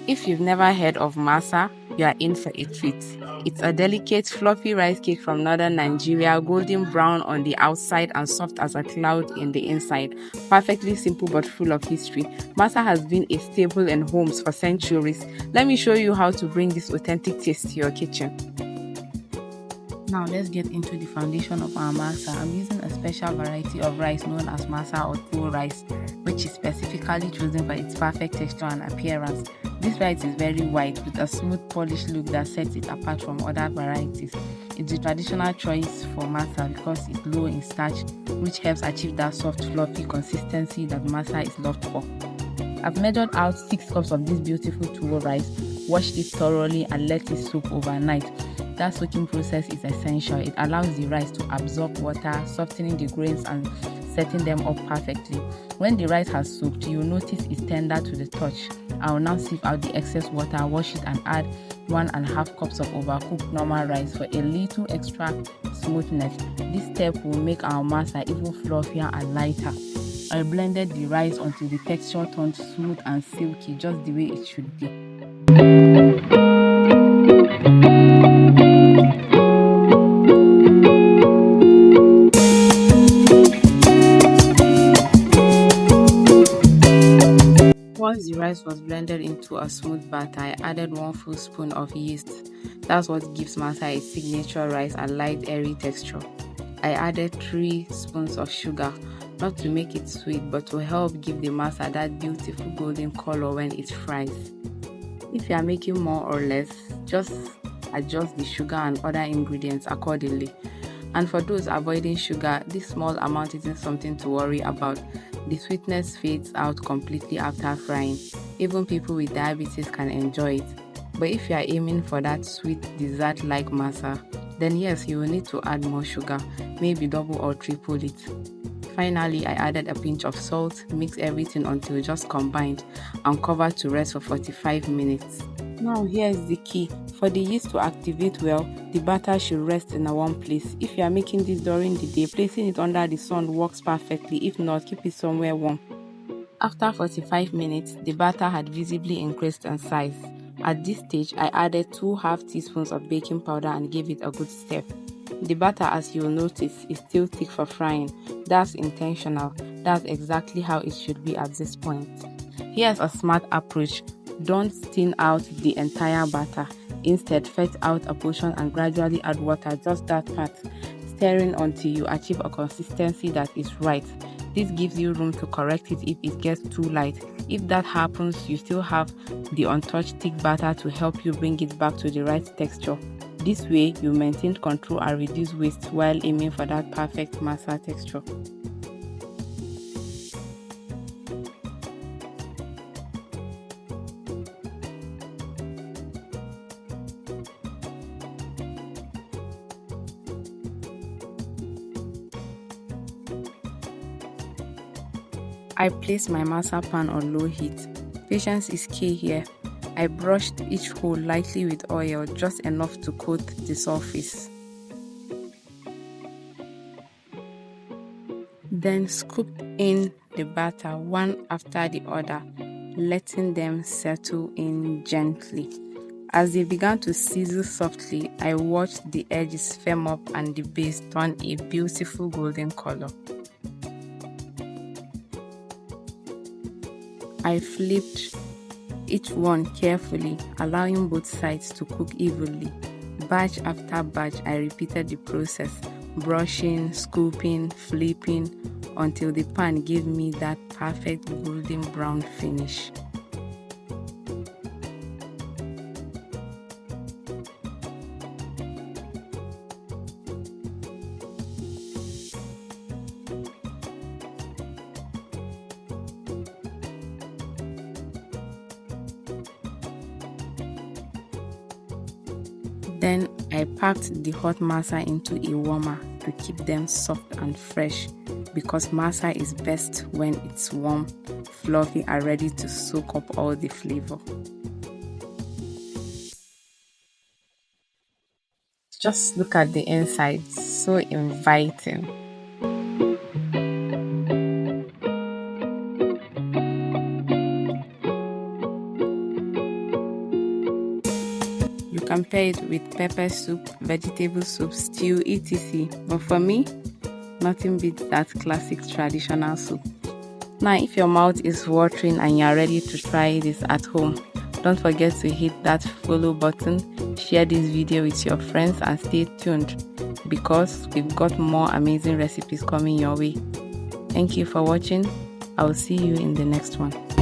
If you've never heard of Masa, you are in for a treat. It's a delicate, fluffy rice cake from northern Nigeria, golden brown on the outside and soft as a cloud in the inside. Perfectly simple but full of history. Masa has been a staple in homes for centuries. Let me show you how to bring this authentic taste to your kitchen. Now let's get into the foundation of our masa. I'm using a special variety of rice known as masa or tuwo rice, which is specifically chosen for its perfect texture and appearance. This rice is very white with a smooth polished look that sets it apart from other varieties. It's the traditional choice for masa because it's low in starch, which helps achieve that soft fluffy consistency that masa is loved for. I've measured out 6 cups of this beautiful tuwo rice, washed it thoroughly and let it soak overnight. That soaking process is essential. It allows the rice to absorb water, softening the grains and setting them up perfectly. When the rice has soaked, you'll notice it's tender to the touch. I will now sieve out the excess water, wash it and add 1.5 cups of overcooked normal rice for a little extra smoothness. This step will make our masa even fluffier and lighter. I blended the rice until the texture turned smooth and silky, just the way it should be. Once the rice was blended into a smooth batter, I added 1 full spoon of yeast. That's what gives masa its signature rice and light, airy texture. I added 3 spoons of sugar, not to make it sweet, but to help give the masa that beautiful golden color when it fries. If you are making more or less, just adjust the sugar and other ingredients accordingly. And for those avoiding sugar, this small amount isn't something to worry about. The sweetness fades out completely after frying. Even people with diabetes can enjoy it. But if you are aiming for that sweet dessert-like masa, then yes, you will need to add more sugar, maybe double or triple it. Finally, I added a pinch of salt, mix everything until just combined, and cover to rest for 45 minutes. Now here is the key. For the yeast to activate well, the batter should rest in a warm place. If you are making this during the day, placing it under the sun works perfectly. If not, keep it somewhere warm. After 45 minutes, the batter had visibly increased in size. At this stage, I added 2 half teaspoons of baking powder and gave it a good stir. The batter, as you'll notice, is still thick for frying. That's intentional. That's exactly how it should be at this point. Here's a smart approach. Don't thin out the entire batter. Instead, fetch out a portion and gradually add water, just that part, stirring until you achieve a consistency that is right. This gives you room to correct it if it gets too light. If that happens, you still have the untouched thick batter to help you bring it back to the right texture. This way, you maintain control and reduce waste while aiming for that perfect masa texture. I placed my masa pan on low heat. Patience is key here. I brushed each hole lightly with oil, just enough to coat the surface. Then scooped in the batter one after the other, letting them settle in gently. As they began to sizzle softly, I watched the edges firm up and the base turn a beautiful golden color. I flipped each one carefully, allowing both sides to cook evenly. Batch after batch, I repeated the process, brushing, scooping, flipping, until the pan gave me that perfect golden brown finish. Then I packed the hot masa into a warmer to keep them soft and fresh, because masa is best when it's warm, fluffy and ready to soak up all the flavor. Just look at the inside, so inviting. can pair it with pepper soup, vegetable soup, stew, etc. But for me, nothing beats that classic traditional soup. Now, if your mouth is watering and you're ready to try this at home, don't forget to hit that follow button, share this video with your friends, and stay tuned because we've got more amazing recipes coming your way. Thank you for watching. I will see you in the next one.